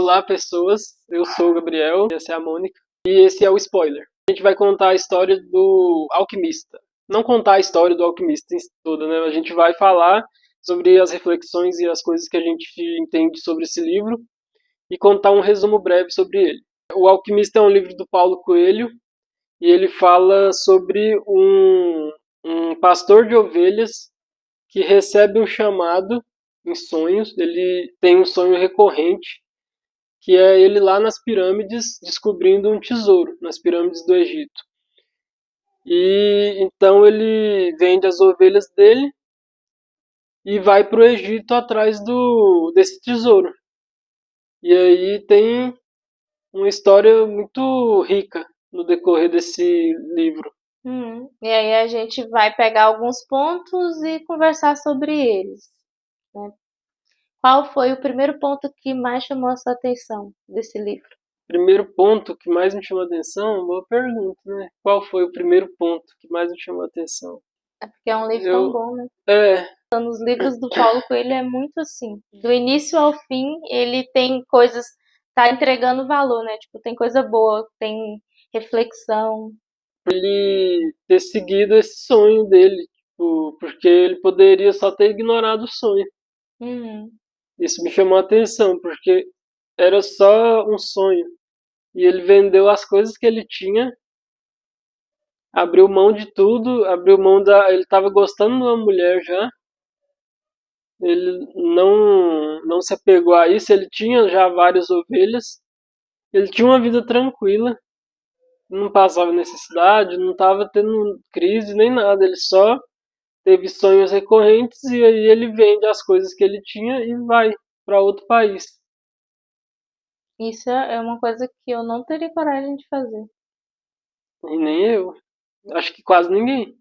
Olá, pessoas. Eu sou o Gabriel, essa é a Mônica, e esse é o spoiler. A gente vai contar a história do alquimista. Não contar a história do alquimista em toda, né? A gente vai falar sobre as reflexões e as coisas que a gente entende sobre esse livro e contar um resumo breve sobre ele. O Alquimista é um livro do Paulo Coelho e ele fala sobre um pastor de ovelhas que recebe um chamado em sonhos. Ele tem um sonho recorrente, que é ele lá nas pirâmides descobrindo um tesouro, nas pirâmides do Egito. E então ele vende as ovelhas dele e vai para o Egito atrás desse tesouro. E aí tem uma história muito rica no decorrer desse livro. E aí a gente vai pegar alguns pontos e conversar sobre eles, né? Qual foi o primeiro ponto que mais chamou a sua atenção desse livro? Primeiro ponto que mais me chamou a atenção, boa pergunta, né? Qual foi o primeiro ponto que mais me chamou a atenção? É porque é um livro tão bom, né? Os livros do Paulo Coelho é muito assim. Do início ao fim, ele tem coisas, tá entregando valor, né? Tipo, tem coisa boa, tem reflexão. Ele ter seguido esse sonho dele, tipo, porque ele poderia só ter ignorado o sonho. Isso me chamou a atenção, porque era só um sonho. E ele vendeu as coisas que ele tinha, abriu mão de tudo, abriu mão da. Ele estava gostando de uma mulher já. Ele não se apegou a isso, ele tinha já várias ovelhas. Ele tinha uma vida tranquila, não passava necessidade, não estava tendo crise nem nada. Ele só teve sonhos recorrentes e aí ele vende as coisas que ele tinha e vai para outro país. Isso é uma coisa que eu não teria coragem de fazer. E nem eu. Acho que quase ninguém.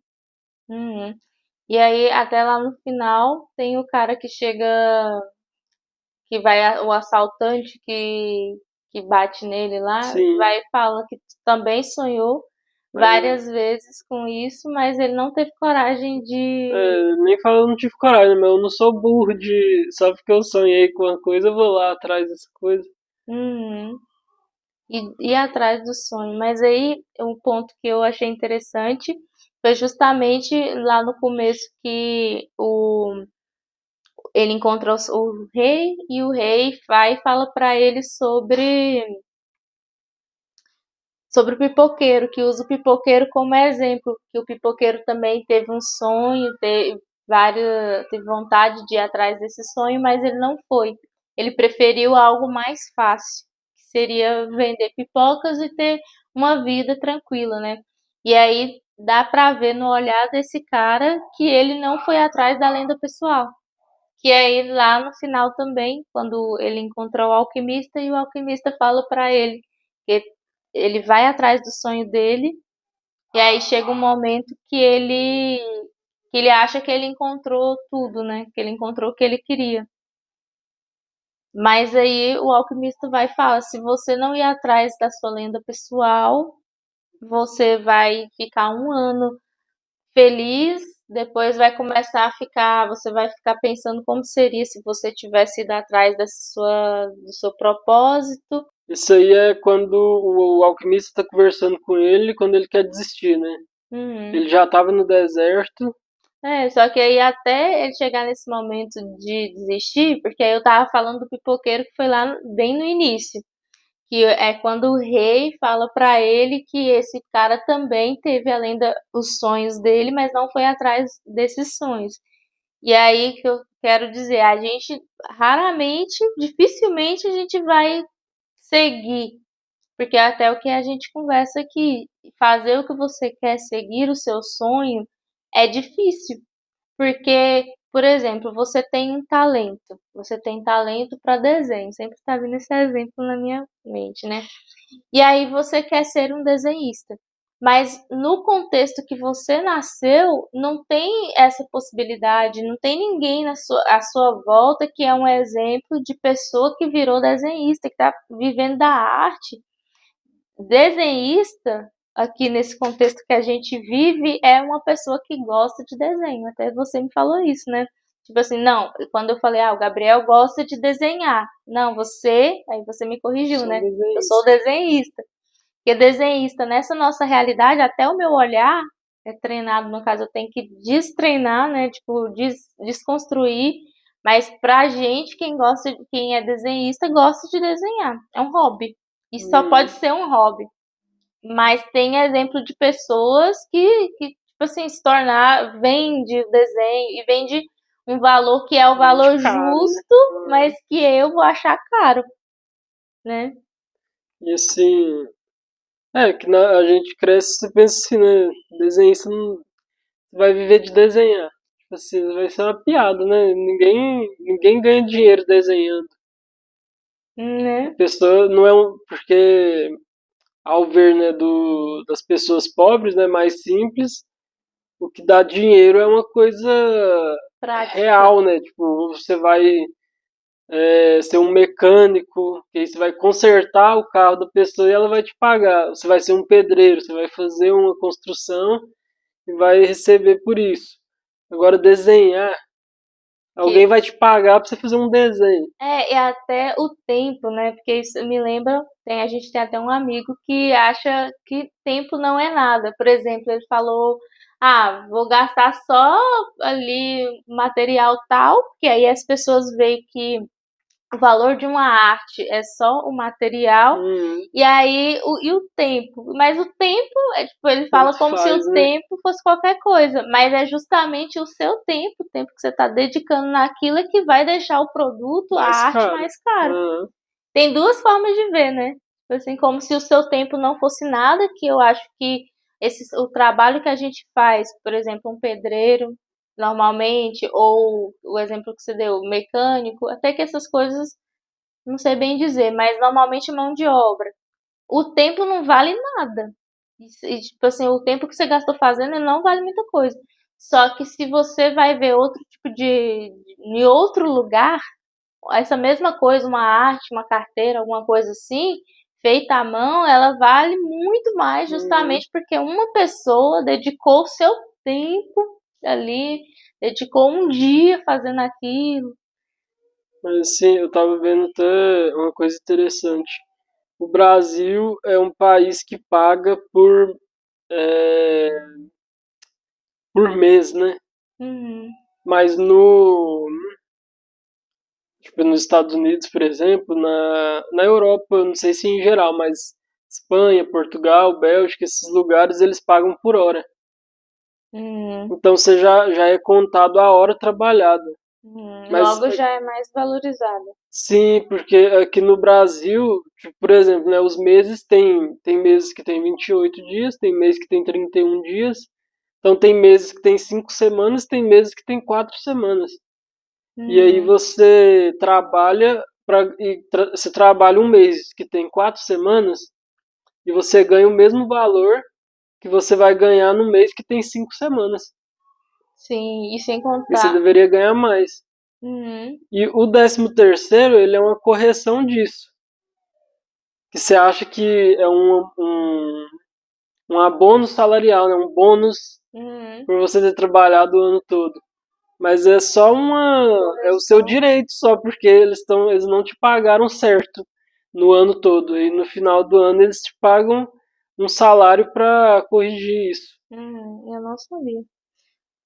E aí, até lá no final, tem o cara que chega, o assaltante que bate nele lá, Sim. vai e fala que também sonhou várias vezes com isso, mas ele não teve coragem de. Nem falo, eu não tive coragem, mas eu não sou burro de. Só porque eu sonhei com uma coisa, eu vou lá atrás dessa coisa. E ir atrás do sonho. Mas aí, um ponto que eu achei interessante foi justamente lá no começo que ele encontra o rei e o rei vai e fala para ele sobre o pipoqueiro, que usa o pipoqueiro como exemplo, que o pipoqueiro também teve um sonho, teve vontade de ir atrás desse sonho, mas ele não foi. Ele preferiu algo mais fácil, que seria vender pipocas e ter uma vida tranquila, né? E aí dá para ver no olhar desse cara que ele não foi atrás da lenda pessoal. Que aí lá no final também, quando ele encontra o alquimista e o alquimista fala para ele que ele vai atrás do sonho dele e aí chega um momento que ele acha que ele encontrou tudo, né? Que ele encontrou o que ele queria. Mas aí o alquimista vai falar, se você não ir atrás da sua lenda pessoal, você vai ficar um ano feliz, depois você vai ficar pensando como seria se você tivesse ido atrás do seu propósito. Isso aí é quando o alquimista está conversando com ele, quando ele quer desistir, né? Ele já estava no deserto. Só que aí até ele chegar nesse momento de desistir, porque aí eu tava falando do pipoqueiro que foi lá bem no início, que é quando o rei fala pra ele que esse cara também teve além os sonhos dele, mas não foi atrás desses sonhos. E aí que eu quero dizer, a gente dificilmente a gente vai seguir, porque até o que a gente conversa aqui, fazer o que você quer, seguir o seu sonho, é difícil, porque, por exemplo, você tem talento para desenho, sempre está vindo esse exemplo na minha mente, né? E aí você quer ser um desenhista. Mas no contexto que você nasceu, não tem essa possibilidade, não tem ninguém à sua volta que é um exemplo de pessoa que virou desenhista, que está vivendo da arte. Desenhista, aqui nesse contexto que a gente vive, é uma pessoa que gosta de desenho. Até você me falou isso, né? Tipo assim, não, quando eu falei, o Gabriel gosta de desenhar. Não, aí você me corrigiu, Sou né? Eu sou desenhista. desenhista. Porque desenhista, nessa nossa realidade, até o meu olhar é treinado, no caso, eu tenho que destreinar, né? Tipo, desconstruir. Mas pra gente, quem é desenhista, gosta de desenhar. É um hobby. E só pode Hum, ser um hobby. Mas tem exemplo de pessoas que tipo assim, se tornar, vende o desenho e vende um valor que é o vende valor caro, né? justo, mas que eu vou achar caro, né? E assim, que a gente cresce e pensa assim, né? Desenhista não vai viver de desenhar. Tipo assim, vai ser uma piada, né? Ninguém ganha dinheiro desenhando. A Né? pessoa não é um. Porque ao ver, né, das pessoas pobres, né, mais simples, o que dá dinheiro é uma coisa Prática. real, né? Tipo, você vai ser um mecânico, que aí você vai consertar o carro da pessoa e ela vai te pagar. Você vai ser um pedreiro, você vai fazer uma construção e vai receber por isso. Agora, desenhar, alguém Que vai te pagar pra você fazer um desenho. é até o tempo, né? Porque isso me lembra, a gente tem até um amigo que acha que tempo não é nada. Por exemplo, ele falou: vou gastar só ali material tal, porque aí as pessoas veem que o valor de uma arte é só o material, Hum, e aí o tempo. Mas o tempo, tipo, ele fala tanto como se o faz, né? tempo fosse qualquer coisa, mas é justamente o seu tempo, o tempo que você está dedicando naquilo é que vai deixar o produto, a Mais arte caro. mais caro. Ah, Tem duas formas de ver, né? Tipo assim, como se o seu tempo não fosse nada, que eu acho que o trabalho que a gente faz, por exemplo, um pedreiro, normalmente, ou o exemplo que você deu, mecânico, até que essas coisas não sei bem dizer, mas normalmente mão de obra. O tempo não vale nada. Tipo assim, o tempo que você gastou fazendo não vale muita coisa. Só que se você vai ver outro tipo em outro lugar, essa mesma coisa, uma arte, uma carteira, alguma coisa assim, feita à mão, ela vale muito mais hum. justamente porque uma pessoa dedicou o seu tempo ali, dedicou um dia fazendo aquilo. Mas assim, eu tava vendo até uma coisa interessante. O Brasil é um país que paga é, por mês, né? Uhum, Mas no, tipo, nos Estados Unidos, por exemplo, na Europa, eu não sei se em geral, mas Espanha, Portugal, Bélgica, esses lugares eles pagam por hora. uhum. Então você já é contado a hora trabalhada. Mas Logo já é mais valorizada. sim, porque aqui no Brasil, tipo, por exemplo, né, os meses tem meses que tem 28 dias, tem meses que tem 31 dias. Então tem meses que tem 5 semanas, tem meses que tem 4 semanas. E aí Uhum. você trabalha você trabalha um mês que tem 4 semanas e você ganha o mesmo valor que você vai ganhar no mês que tem 5 semanas. Sim, e sem E você contar. deveria ganhar mais. Uhum. E o 13º, ele é uma correção disso. Que você acha que é um abono salarial, né? Um bônus Uhum. por você ter trabalhado o ano todo. Mas é só é o seu Correção. direito só, porque eles não te pagaram certo no ano todo. E no final do ano eles te pagam um salário para corrigir isso. Eu não sabia.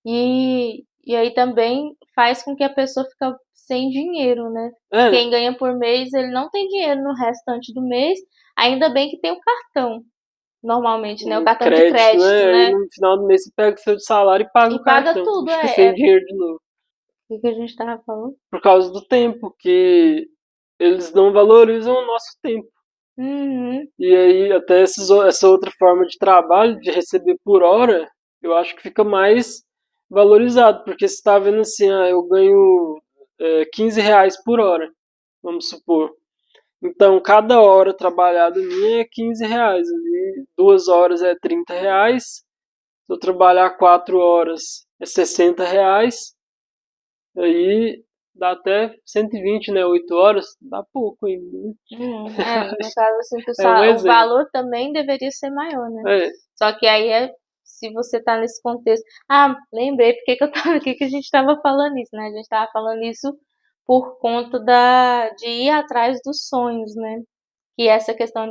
E aí também faz com que a pessoa fique sem dinheiro, né? É, Quem ganha por mês, ele não tem dinheiro no restante do mês. Ainda bem que tem o cartão, normalmente, né? O o cartão de crédito, crédito, né? Aí né? no final do mês você pega o seu salário e paga E o paga cartão. tudo, E fica sem é. dinheiro de novo. O que a gente tava falando? Por causa do tempo, que eles não valorizam o nosso tempo. Uhum. E aí, até essa outra forma de trabalho, de receber por hora, eu acho que fica mais valorizado, porque você está vendo assim, eu ganho R$ 15 por hora, vamos supor. Então, cada hora trabalhada minha é R$ 15. Ali, 2 horas é R$ 30. Se eu trabalhar 4 horas é R$ 60. Aí dá até 120, né? 8 horas, dá pouco ainda, né? No caso, assim, que É um o exemplo. valor também deveria ser maior, né? É, Só que aí se você tá nesse contexto. Lembrei porque que a gente estava falando isso, né? A gente estava falando isso por conta de ir atrás dos sonhos, né? Que essa questão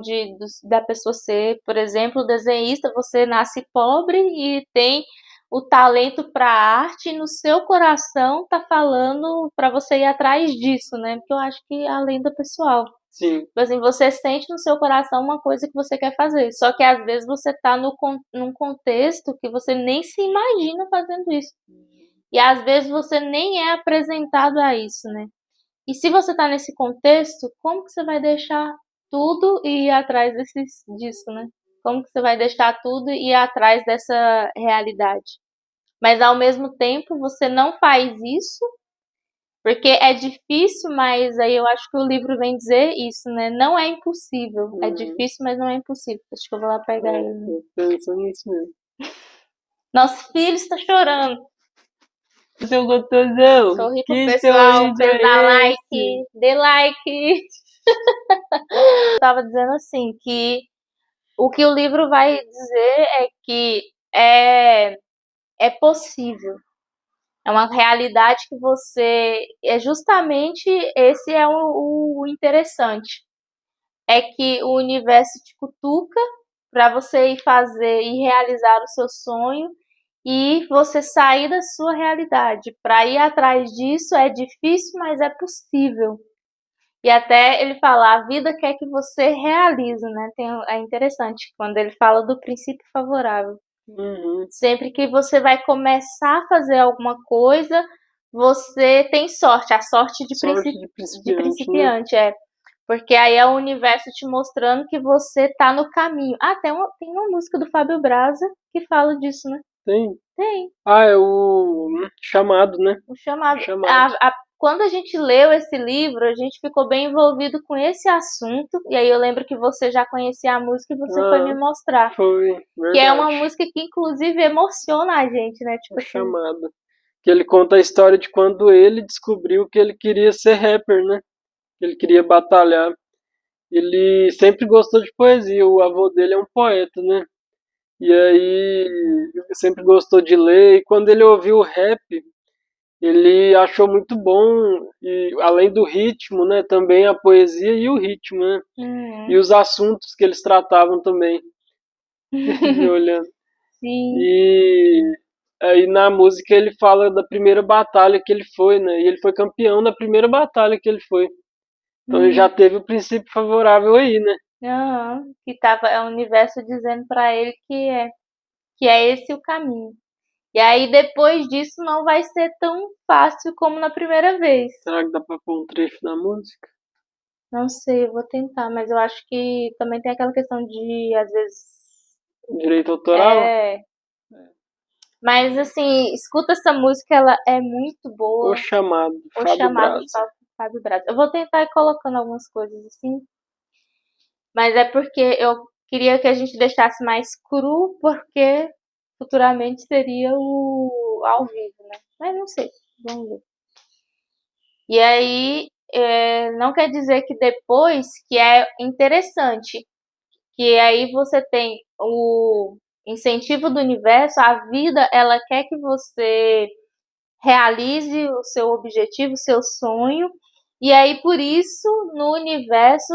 da pessoa ser, por exemplo, desenhista, você nasce pobre e tem o talento para arte e no seu coração tá falando para você ir atrás disso, né? Porque eu acho que é a lenda pessoal. Sim. Assim, você sente no seu coração uma coisa que você quer fazer, só que às vezes você tá num contexto que você nem se imagina fazendo isso. E às vezes você nem é apresentado a isso, né? E se você tá nesse contexto, como que você vai deixar tudo e ir atrás disso, né? Como que você vai deixar tudo e ir atrás dessa realidade? Mas ao mesmo tempo você não faz isso, porque é difícil, mas aí eu acho que o livro vem dizer isso, né? Não é impossível. É difícil, mas não é impossível. Acho que eu vou lá pegar ele. Né? Tô pensando nisso mesmo. Nosso filho está chorando. Seu gotosão. Sorri pro pessoal, pra ele dar like. Dê like. Eu tava dizendo assim, que o que o livro vai dizer é que é possível. É uma realidade que justamente esse é o interessante. É que o universo te cutuca para você ir fazer e realizar o seu sonho e você sair da sua realidade. Para ir atrás disso é difícil, mas é possível. E até ele fala, a vida quer que você realize, né? É interessante quando ele fala do princípio favorável. Sempre que você vai começar a fazer alguma coisa, você tem sorte, a sorte de principiante, né? Porque aí é o universo te mostrando que você tá no caminho. Tem uma música do Fábio Braza que fala disso, né? Tem? Tem. É o Chamado, né? O Chamado. Quando a gente leu esse livro, a gente ficou bem envolvido com esse assunto. E aí eu lembro que você já conhecia a música e você foi me mostrar. Foi, verdade. Que é uma música que inclusive emociona a gente, né? Tipo assim. Chamado. Que ele conta a história de quando ele descobriu que ele queria ser rapper, né? Ele queria batalhar. Ele sempre gostou de poesia, o avô dele é um poeta, né? E aí sempre gostou de ler, e quando ele ouviu o rap, ele achou muito bom, e além do ritmo, né, também a poesia e o ritmo, né? E os assuntos que eles tratavam também. Olhando. Sim. E aí na música ele fala da primeira batalha que ele foi, né? E ele foi campeão da primeira batalha que ele foi. Então ele já teve o princípio favorável aí, né? Que é o universo dizendo pra ele que é esse o caminho. E aí depois disso não vai ser tão fácil como na primeira vez. Será que dá pra pôr um trecho da música? Não sei, eu vou tentar, mas eu acho que também tem aquela questão de, às vezes... Direito autoral? Mas assim, escuta essa música, ela é muito boa. O Chamado, Fábio Braza. Eu vou tentar ir colocando algumas coisas assim. Mas é porque eu queria que a gente deixasse mais cru, porque futuramente seria o ao vivo, né? Mas não sei, vamos ver. E aí, não quer dizer que depois, que é interessante, que aí você tem o incentivo do universo, a vida, ela quer que você realize o seu objetivo, o seu sonho, e aí por isso no universo,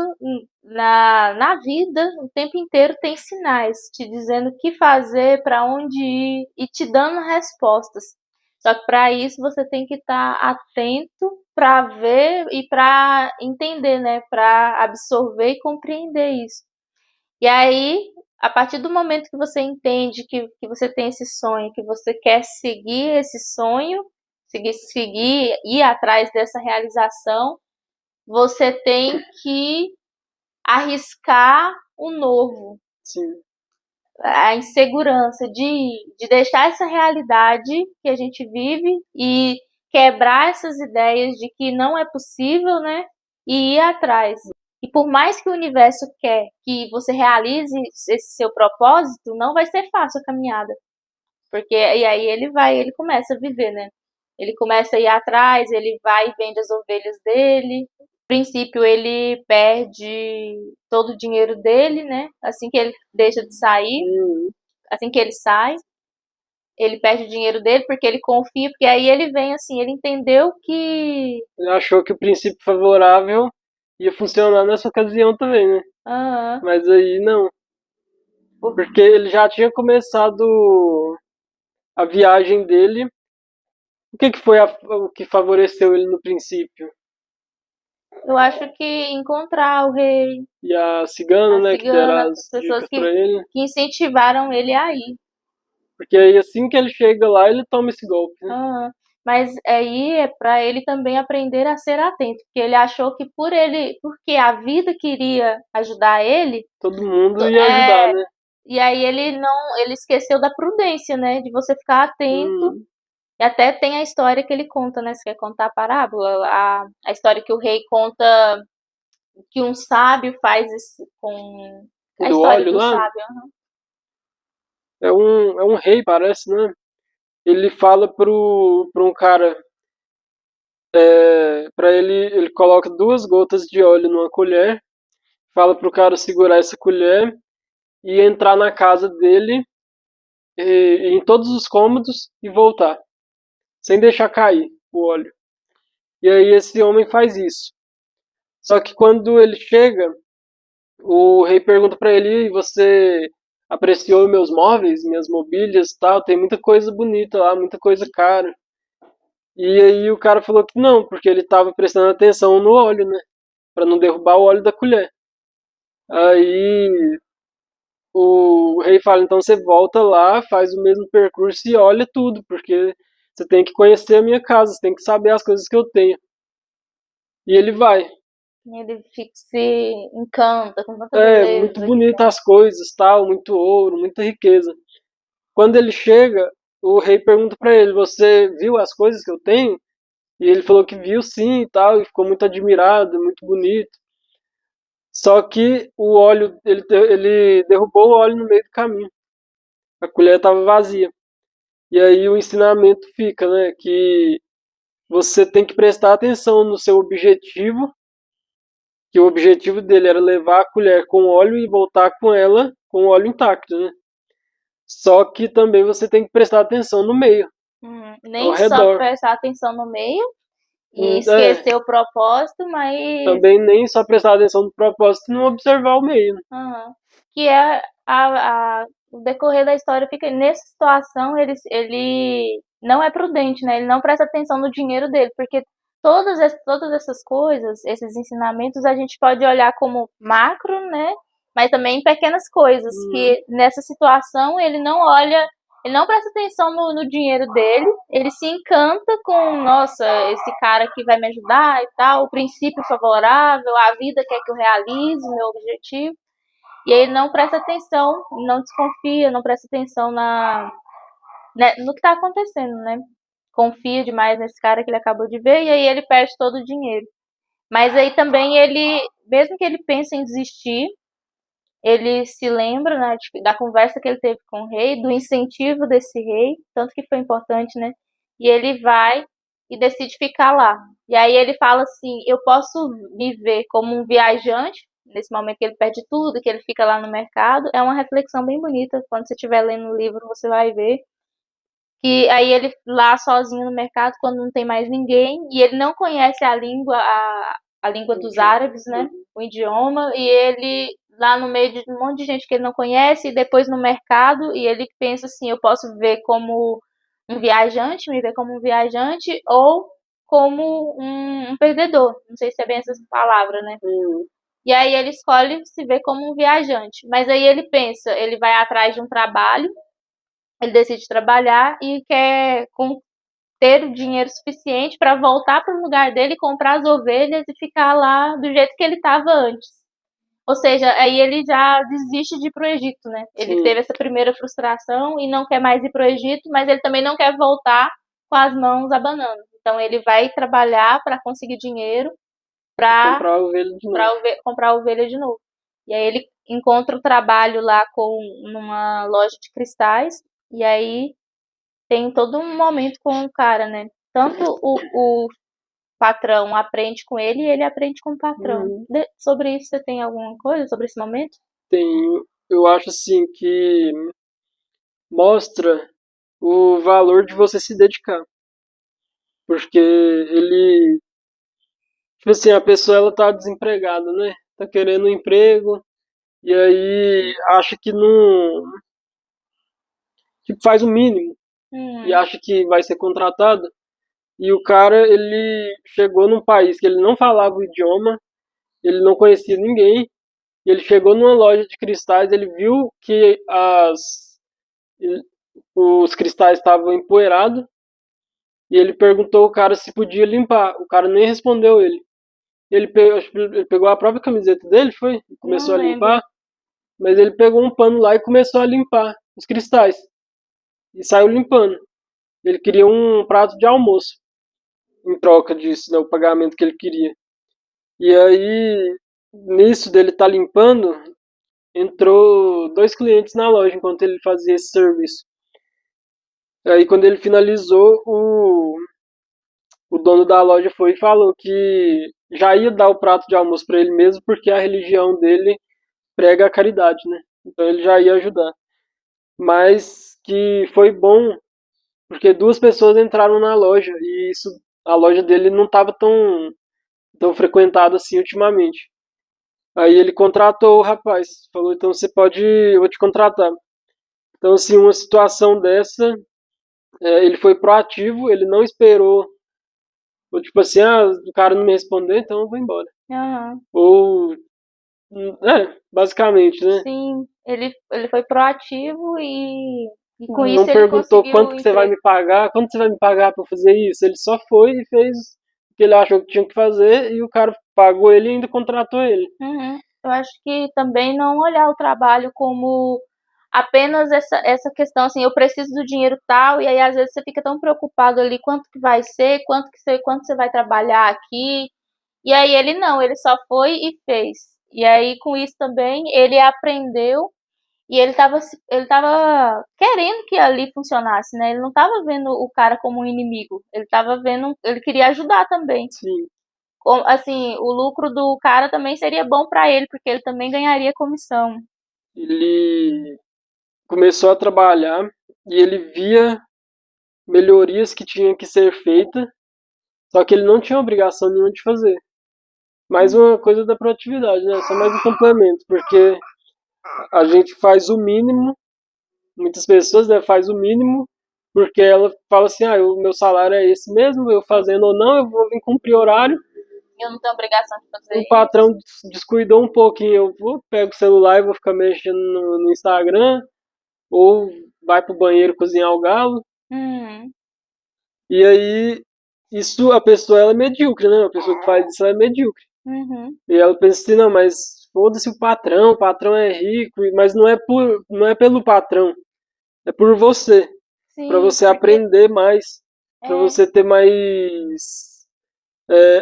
na vida, o tempo inteiro tem sinais te dizendo o que fazer, para onde ir e te dando respostas. Só que para isso você tem que estar atento para ver e para entender, né? Para absorver e compreender isso. E aí, a partir do momento que você entende que você tem esse sonho, que você quer seguir esse sonho, seguir, ir atrás dessa realização, você tem que arriscar o novo. Sim. A insegurança de deixar essa realidade que a gente vive e quebrar essas ideias de que não é possível, né? E ir atrás. E por mais que o universo quer que você realize esse seu propósito, não vai ser fácil a caminhada. Porque e aí ele começa a viver, né? Ele começa a ir atrás, ele vai e vende as ovelhas dele. No princípio, ele perde todo o dinheiro dele, né? Assim que ele deixa de sair, assim que ele sai. ele perde o dinheiro dele porque ele confia, porque aí ele vem assim, ele entendeu que Ele achou que o princípio favorável ia funcionar nessa ocasião também, né? aham, Mas aí não, por- porque ele já tinha começado a viagem dele. O que foi o que favoreceu ele no princípio? eu acho que encontrar o rei, E a cigana, a né, que deram cigana, as as pessoas dicas pra ele. que incentivaram ele a ir. Porque aí assim que ele chega lá, ele toma esse golpe, né? Aham. Mas aí é para ele também aprender a ser atento, porque ele achou que porque a vida queria ajudar ele, Todo mundo ia ajudar, é, né? e aí ele esqueceu da prudência, né, de você ficar atento. Hum, E até tem a história que ele conta, né? Você quer contar a parábola? A história que o rei conta que um sábio faz com a do história óleo do lá, sábio. Aham. é um rei, parece, né? Ele fala pro um cara, pra ele coloca 2 gotas de óleo numa colher, fala pro cara segurar essa colher e entrar na casa dele, em todos os cômodos e voltar, sem deixar cair o óleo. E aí esse homem faz isso. Só que quando ele chega, o rei pergunta pra ele: "E você apreciou meus móveis, minhas mobílias, e tal? Tem muita coisa bonita lá, muita coisa cara." E aí o cara falou que não, porque ele estava prestando atenção no óleo, né? Pra não derrubar o óleo da colher. Aí o rei fala: "Então você volta lá, faz o mesmo percurso e olha tudo, porque você tem que conhecer a minha casa, você tem que saber as coisas que eu tenho." E ele vai. Ele se encanta com tanta É muito beleza que bonita tem. as coisas, tal, muito ouro, muita riqueza. Quando ele chega, o rei pergunta pra ele: "Você viu as coisas que eu tenho?" E ele falou que viu sim e tal, e ficou muito admirado, muito bonito. Só que o óleo, ele derrubou o óleo no meio do caminho. A colher estava vazia. E aí o ensinamento fica, né, que você tem que prestar atenção no seu objetivo, que o objetivo dele era levar a colher com óleo e voltar com ela com o óleo intacto, né? Só que também você tem que prestar atenção no meio, ao Nem só redor. prestar atenção no meio e É, esquecer o propósito, mas também nem só prestar atenção no propósito e não observar o meio, né? aham, que é o decorrer da história fica nessa situação ele não é prudente, né? Ele não presta atenção no dinheiro dele, porque todas essas coisas, esses ensinamentos a gente pode olhar como macro, né? Mas também em pequenas coisas Hum, que nessa situação ele não olha, ele não presta atenção no dinheiro dele, ele se encanta com, nossa, esse cara aqui vai me ajudar e tal, o princípio favorável, a vida quer que eu realize meu objetivo. E aí ele não presta atenção, não desconfia, não presta atenção no que está acontecendo, né? Confia demais nesse cara que ele acabou de ver e aí ele perde todo o dinheiro. Mas aí também ele, mesmo que ele pense em desistir, ele se lembra, né, da conversa que ele teve com o rei, do incentivo desse rei, tanto que foi importante, né? E ele vai e decide ficar lá. E aí ele fala assim: eu posso me ver como um viajante, nesse momento que ele perde tudo, que ele fica lá no mercado. É uma reflexão bem bonita. Quando você estiver lendo o livro, você vai ver. Que aí ele lá sozinho no mercado, quando não tem mais ninguém, e ele não conhece a língua dos árabes, né? O idioma, e ele lá no meio de um monte de gente que ele não conhece, e depois no mercado, e ele pensa assim, eu posso ver como um viajante, me ver como um viajante, ou como um perdedor. Não sei se é bem essa palavra, né? hum, E aí ele escolhe se ver como um viajante. Mas aí ele pensa, ele vai atrás de um trabalho, ele decide trabalhar e quer ter o dinheiro suficiente para voltar para o lugar dele, comprar as ovelhas e ficar lá do jeito que ele estava antes. Ou seja, aí ele já desiste de ir para o Egito, né? Ele sim, teve essa primeira frustração e não quer mais ir para o Egito, mas ele também não quer voltar com as mãos abanando. Então ele vai trabalhar para conseguir dinheiro para comprar a ovelha de novo. comprar a ovelha de novo. E aí ele encontra o trabalho lá numa loja de cristais e aí tem todo um momento com o cara, né? Tanto o patrão aprende com ele e ele aprende com o patrão. Hum, Sobre isso, você tem alguma coisa sobre esse momento? tem, eu acho assim que mostra o valor de você se dedicar. Porque ele, tipo assim, a pessoa ela tá desempregada, né? Tá querendo um emprego e aí acha que não, tipo, faz o mínimo e Uhum. acha que vai ser contratado. E o cara, ele chegou num país que ele não falava o idioma, ele não conhecia ninguém, e ele chegou numa loja de cristais, ele viu que os cristais estavam empoeirados, e ele perguntou ao cara se podia limpar. O cara nem respondeu ele. Acho que ele pegou a própria camiseta dele, foi? E Não começou a lembro. limpar, mas ele pegou um pano lá e começou a limpar os cristais. E saiu limpando. Ele queria um prato de almoço em troca disso, né, o pagamento que ele queria. E aí, nisso dele tá limpando, entrou dois clientes na loja enquanto ele fazia esse serviço. Aí quando ele finalizou, o dono da loja foi e falou que já ia dar o prato de almoço para ele mesmo, porque a religião dele prega a caridade, né? Então ele já ia ajudar. Mas que foi bom, porque duas pessoas entraram na loja e isso, a loja dele não estava tão frequentada assim ultimamente. Aí ele contratou o rapaz, falou, então você pode, eu vou te contratar. Então, assim, uma situação dessa, ele foi proativo, ele não esperou, ou tipo assim, o cara não me respondeu, então eu vou embora. Aham. Ou, basicamente, né? Sim, ele foi proativo e com Não isso ele perguntou conseguiu o quanto que você vai emprego. me pagar, quanto você vai me pagar pra fazer isso. Ele só foi e fez o que ele achou que tinha que fazer e o cara pagou ele e ainda contratou ele. Uhum. Eu acho que também não olhar o trabalho como apenas essa questão assim, eu preciso do dinheiro tal, e aí às vezes você fica tão preocupado ali quanto que vai ser, quanto você vai trabalhar aqui. E aí ele não, ele só foi e fez. E aí com isso também ele aprendeu e ele tava querendo que ali funcionasse, né? Ele não tava vendo o cara como um inimigo. Ele tava vendo, ele queria ajudar também. Sim, Assim, o lucro do cara também seria bom para ele, porque ele também ganharia comissão. ele começou a trabalhar e ele via melhorias que tinham que ser feitas, só que ele não tinha obrigação nenhuma de fazer. Mais uma coisa da produtividade, né? Só mais um complemento, porque a gente faz o mínimo, muitas pessoas, né, faz o mínimo, porque ela fala assim, o meu salário é esse mesmo, eu fazendo ou não, eu vou vir cumprir horário. Eu não tenho obrigação de fazer O isso. patrão descuidou um pouquinho, pego o celular e vou ficar mexendo no Instagram, ou vai pro banheiro cozinhar o galo. Hum, E aí, isso, a pessoa ela é medíocre, né? A pessoa que faz isso ela é medíocre. uhum. E ela pensa assim, não, mas foda-se o patrão é rico, mas não é pelo patrão, é por você, para Sim, você porque aprender mais, para é, você ter mais,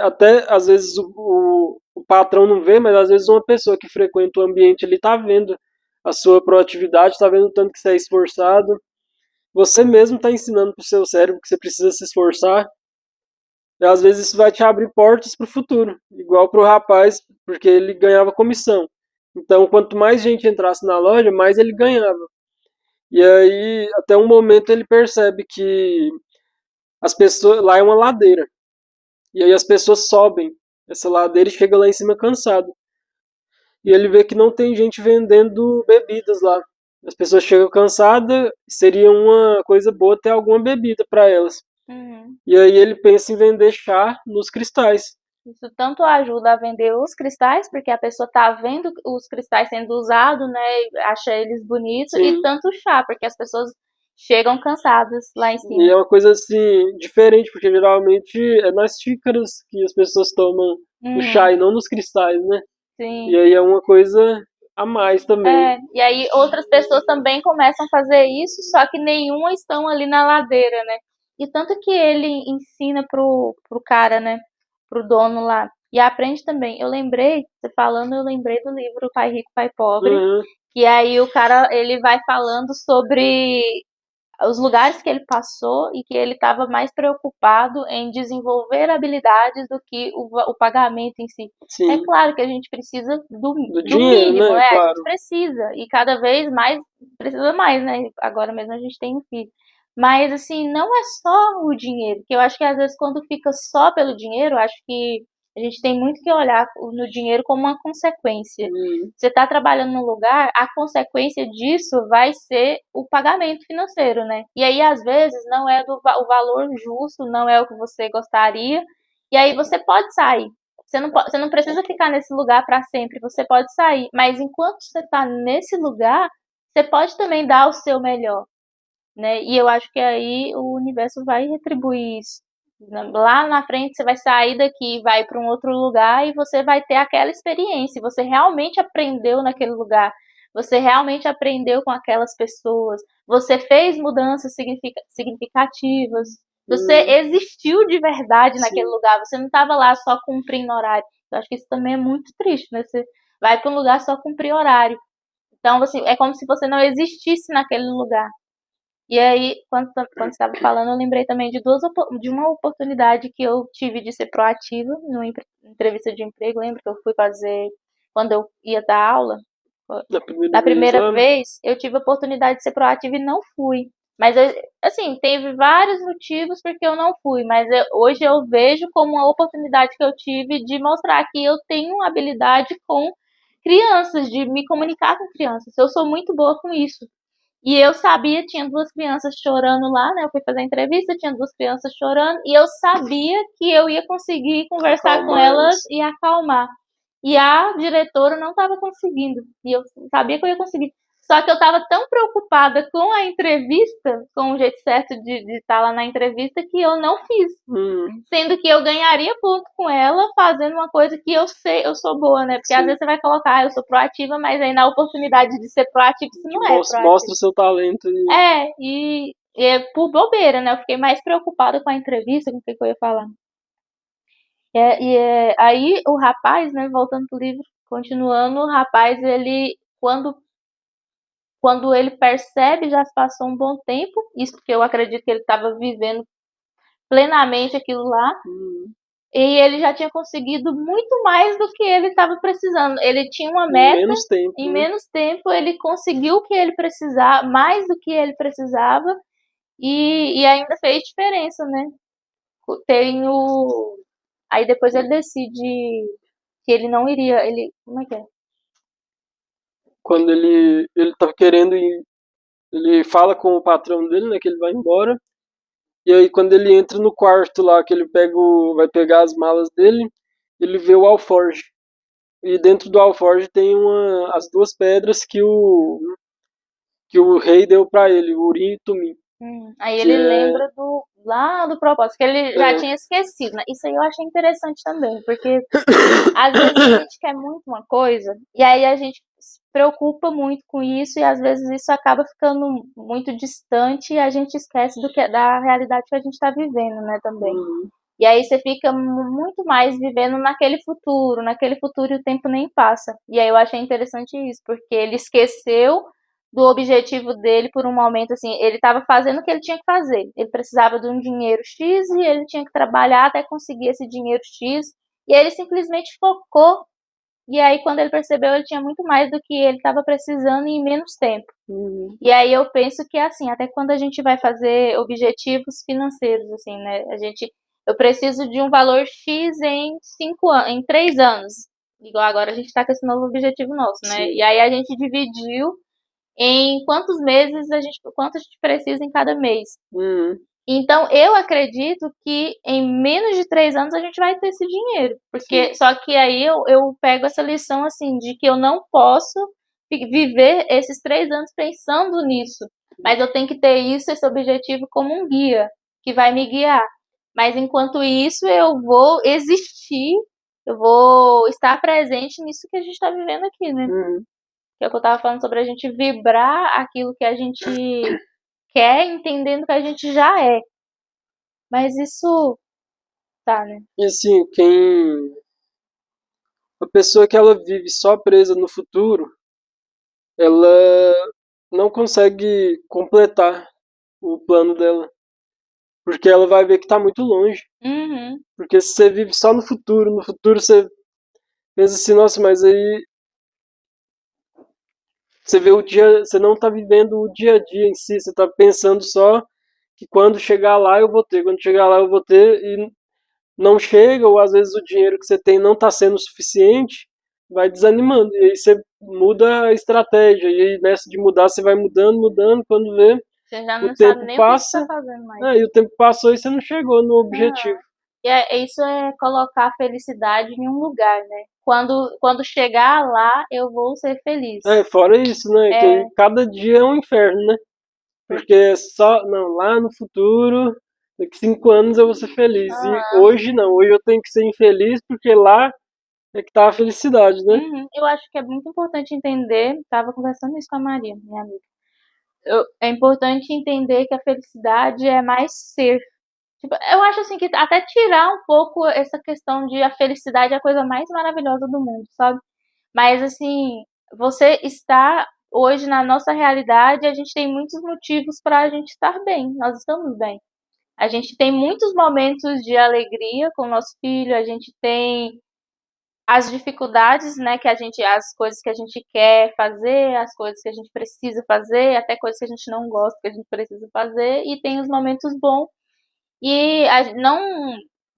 até às vezes o patrão não vê, mas às vezes uma pessoa que frequenta o ambiente ele tá vendo a sua proatividade, tá vendo o tanto que você é esforçado, você mesmo tá ensinando pro seu cérebro que você precisa se esforçar. E às vezes isso vai te abrir portas para o futuro, igual para o rapaz, porque ele ganhava comissão. Então, quanto mais gente entrasse na loja, mais ele ganhava. E aí, até um momento, ele percebe que as pessoas lá é uma ladeira. E aí as pessoas sobem essa ladeira e chegam lá em cima cansado. E ele vê que não tem gente vendendo bebidas lá. As pessoas chegam cansadas, seria uma coisa boa ter alguma bebida para elas. uhum. E aí ele pensa em vender chá nos cristais. Isso tanto ajuda a vender os cristais, porque a pessoa tá vendo os cristais sendo usados, né, e acha eles bonitos, e Sim. tanto o chá, porque as pessoas chegam cansadas lá em E cima. é uma coisa assim, diferente, porque geralmente é nas xícaras que as pessoas tomam o chá Uhum, e não nos cristais, né? E sim. aí é uma coisa a mais também. É, e aí outras pessoas também começam a fazer isso, só que nenhuma estão ali na ladeira, né? E tanto que ele ensina pro cara, né? Pro dono lá. E aprende também. Eu lembrei, você falando, eu lembrei do livro Pai Rico, Pai Pobre. Uhum, E aí o cara, ele vai falando sobre os lugares que ele passou e que ele estava mais preocupado em desenvolver habilidades do que o pagamento em si. É sim. claro que a gente precisa Do do dinheiro, mínimo, né? a gente Claro. precisa, e cada vez mais precisa mais, né? Agora mesmo a gente tem um filho. Mas, assim, não é só o dinheiro, que eu acho que às vezes quando fica só pelo dinheiro, eu acho que a gente tem muito que olhar no dinheiro como uma consequência. Você está trabalhando num lugar, a consequência disso vai ser o pagamento financeiro, né? E aí, às vezes, não é o valor justo, não é o que você gostaria, e aí você pode sair. Você não precisa ficar nesse lugar para sempre, você pode sair. Mas enquanto você está nesse lugar, você pode também dar o seu melhor, né? E eu acho que aí o universo vai retribuir isso. Lá na frente você vai sair daqui, vai para um outro lugar e você vai ter aquela experiência. Você realmente aprendeu naquele lugar. Você realmente aprendeu com aquelas pessoas. Você fez mudanças significativas. Você existiu de verdade naquele lugar. Você não estava lá só cumprindo horário. Eu acho que isso também é muito triste, né? Você vai para um lugar só cumprir horário. Então, assim, é como se você não existisse naquele lugar. E aí, quando você estava falando, eu lembrei também de uma oportunidade que eu tive de ser proativa numa entrevista de emprego. Lembro que eu fui fazer quando eu ia dar aula. Da primeira vez, eu tive a oportunidade de ser proativa e não fui. Mas, assim, teve vários motivos porque eu não fui. Mas hoje eu vejo como uma oportunidade que eu tive de mostrar que eu tenho uma habilidade com crianças, de me comunicar com crianças. Eu sou muito boa com isso. E eu sabia, tinha duas crianças chorando lá, né? Eu fui fazer a entrevista, tinha duas crianças chorando, e eu sabia que eu ia conseguir conversar com elas e acalmar. E a diretora não estava conseguindo. E eu sabia que eu ia conseguir. Só que eu estava tão preocupada com a entrevista, com o jeito certo de estar lá na entrevista, que eu não fiz. Sendo que eu ganharia ponto com ela fazendo uma coisa que eu sei, eu sou boa, né? Porque às vezes você vai colocar, eu sou proativa, mas aí na oportunidade de ser proativa, você não é proativa. Mostra o seu talento. E é por bobeira, né? Eu fiquei mais preocupada com a entrevista, com o que eu ia falar. Aí o rapaz, né, voltando pro livro, continuando, o rapaz, ele, quando ele percebe, já se passou um bom tempo, isso porque eu acredito que ele estava vivendo plenamente aquilo lá, e ele já tinha conseguido muito mais do que ele estava precisando. Ele tinha uma meta, em menos tempo ele conseguiu o que ele precisava, mais do que ele precisava, e ainda fez diferença, né? Aí depois ele decide que ele não iria, como é que é? Quando ele tava querendo ir, ele fala com o patrão dele, né, que ele vai embora. E aí quando ele entra no quarto lá, que ele vai pegar as malas dele, ele vê o alforge. E dentro do alforge tem as duas pedras que o rei deu para ele, o Urim e Tumim. Aí ele lembra lá do propósito, que ele já tinha esquecido, né? Isso aí eu achei interessante também, porque às vezes a gente quer muito uma coisa, e aí a gente se preocupa muito com isso, e às vezes isso acaba ficando muito distante, e a gente esquece da realidade que a gente está vivendo, né, também. E aí você fica muito mais vivendo naquele futuro e o tempo nem passa. E aí eu achei interessante isso, porque ele esqueceu do objetivo dele por um momento, assim, ele estava fazendo o que ele tinha que fazer. Ele precisava de um dinheiro X e ele tinha que trabalhar até conseguir esse dinheiro X. E ele simplesmente focou. E aí, quando ele percebeu, ele tinha muito mais do que ele estava precisando em menos tempo. E aí eu penso que, assim, até quando a gente vai fazer objetivos financeiros, assim, né? Eu preciso de um valor X em 3 anos. Igual agora a gente está com esse novo objetivo nosso, né? Sim. E aí a gente dividiu em quantos meses quanto a gente precisa em cada mês. Então, eu acredito que em menos de 3 anos a gente vai ter esse dinheiro. Só que aí eu pego essa lição, assim, de que eu não posso viver esses 3 anos pensando nisso. Mas eu tenho que ter esse objetivo como um guia, que vai me guiar. Mas enquanto isso, eu vou existir, eu vou estar presente nisso que a gente está vivendo aqui, né? Que é o que eu tava falando sobre a gente vibrar aquilo que a gente quer, entendendo que a gente já é. Mas isso tá, né? E assim, a pessoa que ela vive só presa no futuro, ela não consegue completar o plano dela. Porque ela vai ver que tá muito longe. Porque se você vive só no futuro você pensa assim, nossa, mas aí você vê você não tá vivendo o dia a dia em si, você tá pensando só que quando chegar lá eu vou ter, quando chegar lá eu vou ter, e não chega, ou às vezes o dinheiro que você tem não está sendo suficiente, vai desanimando. E aí você muda a estratégia, e aí nessa de mudar você vai mudando, mudando, quando vê, Você já o não sabe tempo nem o que você passa, tá fazendo mais. e o tempo passou e você não chegou no objetivo. E isso é colocar a felicidade em um lugar, né? Quando chegar lá, eu vou ser feliz. Fora isso, né? Que aí cada dia é um inferno, né? Porque só, não, lá no futuro, daqui 5 anos eu vou ser feliz. E hoje não, hoje eu tenho que ser infeliz porque lá é que tá a felicidade, né? Eu acho que é muito importante entender, tava conversando isso com a Maria, minha amiga. É importante entender que a felicidade é mais ser. Tipo, eu acho assim que até tirar um pouco essa questão de a felicidade é a coisa mais maravilhosa do mundo, sabe? Mas assim, você está hoje na nossa realidade, a gente tem muitos motivos para a gente estar bem. Nós estamos bem. A gente tem muitos momentos de alegria com o nosso filho, a gente tem as dificuldades, né, as coisas que a gente quer fazer, as coisas que a gente precisa fazer, até coisas que a gente não gosta que a gente precisa fazer, e tem os momentos bons. E não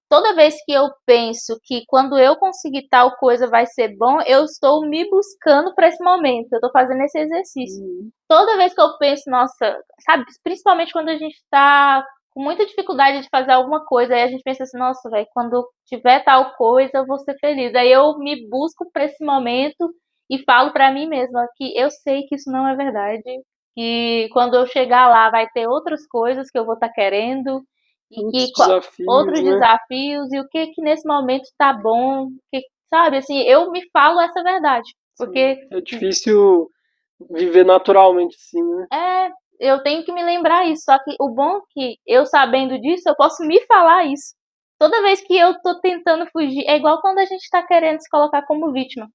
toda vez que eu penso que quando eu conseguir tal coisa vai ser bom, eu estou me buscando para esse momento. Eu estou fazendo esse exercício. Toda vez que eu penso, nossa, sabe, principalmente quando a gente está com muita dificuldade de fazer alguma coisa, aí a gente pensa assim, nossa, velho, quando tiver tal coisa, eu vou ser feliz. Aí eu me busco para esse momento e falo para mim mesma que eu sei que isso não é verdade, que quando eu chegar lá vai ter outras coisas que eu vou estar querendo e outros né? desafios e o que nesse momento tá bom, sabe, assim, eu me falo essa verdade, porque é difícil viver naturalmente assim, né? Eu tenho que me lembrar isso, só que o bom é que eu sabendo disso, eu posso me falar isso. Toda vez que eu tô tentando fugir, é igual quando a gente tá querendo se colocar como vítima.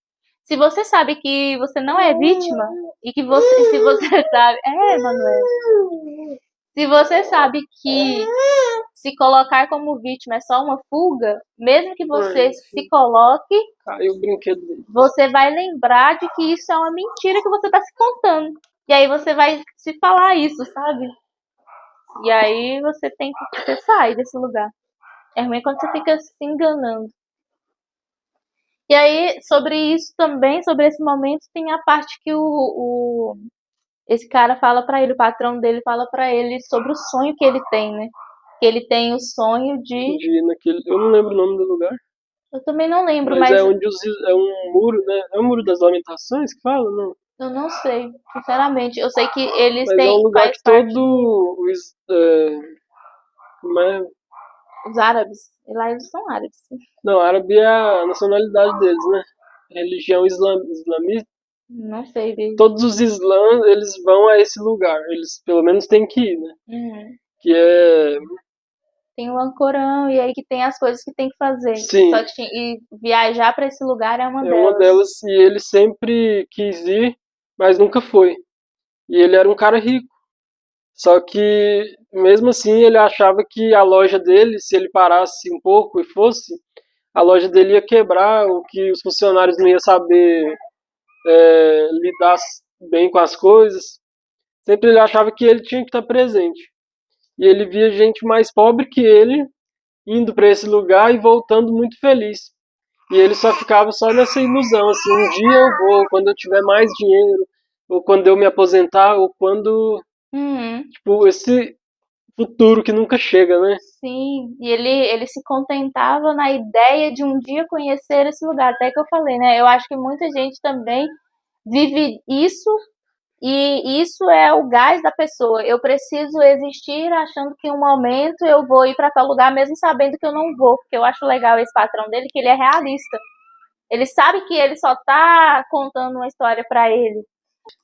Se você sabe que você não é vítima e que se você sabe, Manuel. Se você sabe que se colocar como vítima é só uma fuga, mesmo que você se coloque, o brinquedo dele. Você vai lembrar de que isso é uma mentira que você está se contando. E aí você vai se falar isso, sabe? E aí você sai desse lugar. É ruim quando você fica se enganando. E aí, sobre isso também, sobre esse momento, tem a parte que esse cara fala pra ele, o patrão dele fala pra ele sobre o sonho que ele tem, né? Que ele tem o sonho de eu não lembro o nome do lugar. Eu também não lembro, mas é onde é um muro, né? É o muro das lamentações que fala, não? Eu não sei, sinceramente. Eu sei que eles mas têm. É um lugar que todo como é? Os árabes. E lá eles são árabes. Não, árabe é a nacionalidade deles, né? Religião islamista. Não sei, Vivi. Todos os islãs, eles vão a esse lugar. Eles pelo menos têm que ir, né? Que é... Tem o Ancorão, e aí que tem as coisas que tem que fazer. Sim. Só que e viajar pra esse lugar é uma delas. É uma delas, e ele sempre quis ir, mas nunca foi. E ele era um cara rico. Só que, mesmo assim, ele achava que a loja dele, se ele parasse um pouco e fosse, a loja dele ia quebrar, ou que os funcionários não iam saber lidar bem com as coisas. Sempre ele achava que ele tinha que estar presente. E ele via gente mais pobre que ele indo para esse lugar e voltando muito feliz. E ele só ficava só nessa ilusão, assim, um dia eu vou, quando eu tiver mais dinheiro, ou quando eu me aposentar, ou quando... Tipo, esse futuro que nunca chega, né? Sim, e ele se contentava na ideia de um dia conhecer esse lugar. Até que eu falei, né? Eu acho que muita gente também vive isso, e isso é o gás da pessoa. Eu preciso existir achando que em um momento eu vou ir para tal lugar, mesmo sabendo que eu não vou. Porque eu acho legal esse patrão dele, que ele é realista. Ele sabe que ele só tá contando uma história para ele.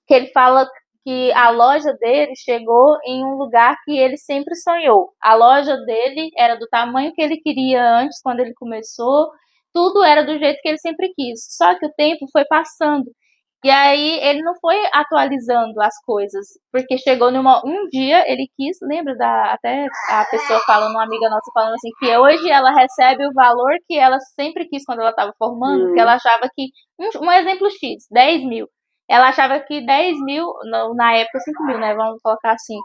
Que ele fala que a loja dele chegou em um lugar que ele sempre sonhou. A loja dele era do tamanho que ele queria antes, quando ele começou. Tudo era do jeito que ele sempre quis. Só que o tempo foi passando. E aí ele não foi atualizando as coisas, porque chegou um dia ele quis, lembra até a pessoa falando, uma amiga nossa falando assim, que hoje ela recebe o valor que ela sempre quis quando ela estava formando, que ela achava que, um exemplo X, 10 mil, ela achava que 10 mil, na época 5 mil, né, vamos colocar assim,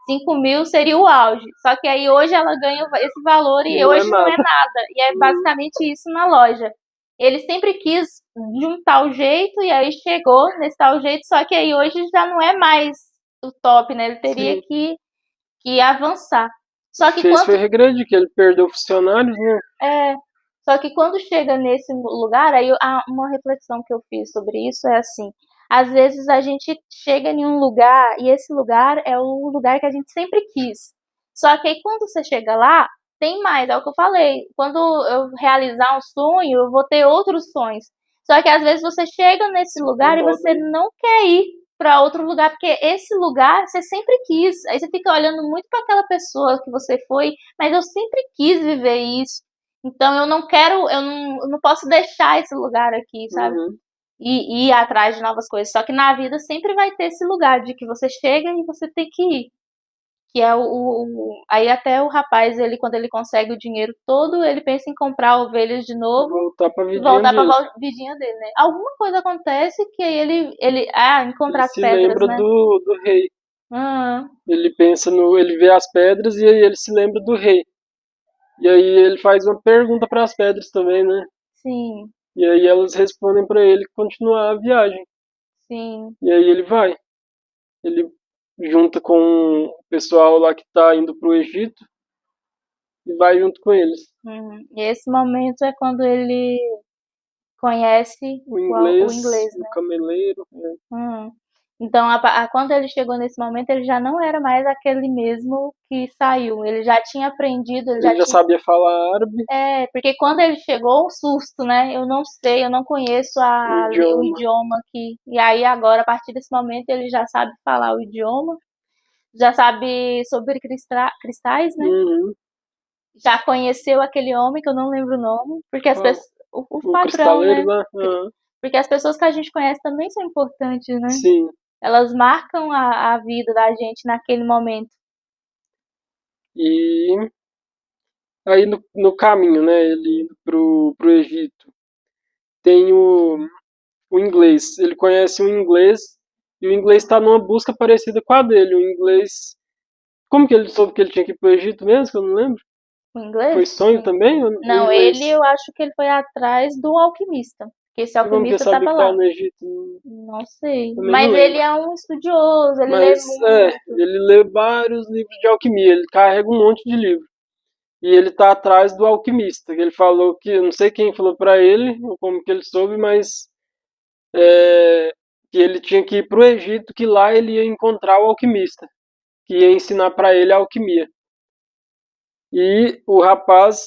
5.000 seria o auge. Só que aí hoje ela ganha esse valor e Não é hoje não é nada. nada. E é basicamente isso na loja. Ele sempre quis de um tal jeito e aí chegou nesse tal jeito, só que aí hoje já não é mais o top, né? Ele teria Sim. que avançar. Só que Foi regredir, que ele perdeu funcionários, né? só que quando chega nesse lugar, aí uma reflexão que eu fiz sobre isso é assim: às vezes a gente chega em um lugar e esse lugar é o lugar que a gente sempre quis. Só que aí quando você chega lá, tem mais, é o que eu falei. Quando eu realizar um sonho, eu vou ter outros sonhos. Só que às vezes você chega nesse lugar e você não quer ir para outro lugar, porque esse lugar você sempre quis. Aí você fica olhando muito para aquela pessoa que você foi, mas eu sempre quis viver isso. Então eu não quero, eu não posso deixar esse lugar aqui, sabe? Uhum. E ir atrás de novas coisas. Só que na vida sempre vai ter esse lugar de que você chega e você tem que ir. Que é aí até o rapaz, ele quando ele consegue o dinheiro todo, ele pensa em comprar ovelhas de novo Voltar pra e vidinha voltar dele. pra vidinha dele, né? Alguma coisa acontece que aí ele encontrar Ele as se pedras, lembra né? do rei. Hum, Ele pensa no. Ele vê as pedras e aí ele se lembra do rei. E aí ele faz uma pergunta para as pedras também, né? sim, E aí elas respondem para ele continuar a viagem. sim. E aí ele vai. Ele junta com o pessoal lá que tá indo pro Egito e vai junto com eles. E esse momento é quando ele conhece o inglês, O né? cameleiro. Hum. Então, quando ele chegou nesse momento, ele já não era mais aquele mesmo que saiu. Ele já tinha aprendido, ele já Ele já tinha. sabia falar árabe, Porque quando ele chegou, um susto, né? Eu não sei, eu não conheço o o idioma. idioma aqui. E aí, agora, a partir desse momento, ele já sabe falar o idioma, já sabe sobre cristais, né? Uhum. Já conheceu aquele homem, que eu não lembro o nome, porque as Qual? pessoas. O O patrão, cristaleiro né? lá? Uhum. Porque as pessoas que a gente conhece também são importantes, né? Sim. Elas marcam a vida da gente naquele momento. E aí no caminho, né? Ele indo pro Egito. Tem o inglês. Ele conhece um inglês e o inglês está numa busca parecida com a dele. O inglês. Como que ele soube que ele tinha que ir pro Egito mesmo? Que eu não lembro. O Foi inglês? sonho também? O Não, inglês. eu acho que ele foi atrás do alquimista. Porque esse E como que ele alquimista sabia tava que lá. tava no Egito? Não sei. Também não Mas ele lembro. é um estudioso, ele lê Mas muito. ele lê vários livros de alquimia. Ele carrega um monte de livro. E ele tá atrás do alquimista. Ele falou que, não sei quem falou pra ele, ou como que ele soube, mas que ele tinha que ir pro Egito, que lá ele ia encontrar o alquimista, que ia ensinar pra ele a alquimia. E o rapaz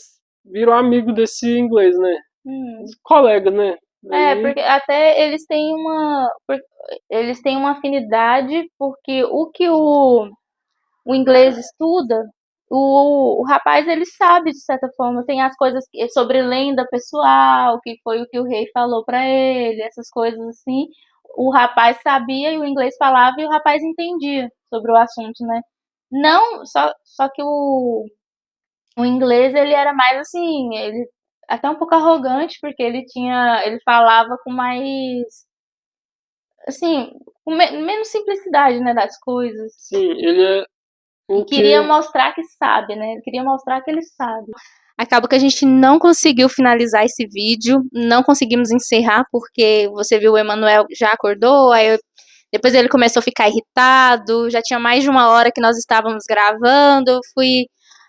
virou amigo desse inglês, né? Hum. Colega, né? Aí, Porque até eles têm uma afinidade, porque o que o inglês estuda, o rapaz ele sabe de certa forma, tem as coisas sobre lenda pessoal, que foi o que o rei falou pra ele, essas coisas assim. O rapaz sabia e o inglês falava e o rapaz entendia sobre o assunto, né? Não, só que o inglês ele era mais assim, ele até um pouco arrogante, porque ele falava com mais, assim, com menos simplicidade, né, das coisas. sim, ele é E o queria que. mostrar que sabe, né? Ele queria mostrar que ele sabe. Acaba que a gente não conseguiu finalizar esse vídeo, não conseguimos encerrar, porque você viu o Emanuel já acordou, depois ele começou a ficar irritado, já tinha mais de 1 hora que nós estávamos gravando, eu fui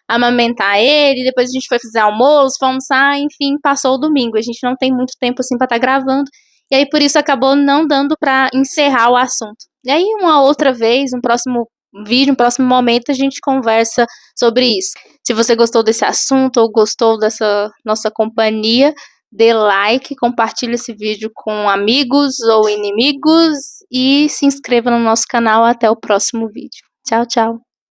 amamentar ele, depois a gente foi fazer almoço, fomos enfim, passou o domingo, a gente não tem muito tempo assim para estar gravando, e aí por isso acabou não dando para encerrar o assunto. E aí uma outra vez, um próximo vídeo, um próximo momento, a gente conversa sobre isso. Se você gostou desse assunto ou gostou dessa nossa companhia, dê like, compartilhe esse vídeo com amigos ou inimigos e se inscreva no nosso canal. Até o próximo vídeo. Tchau, tchau.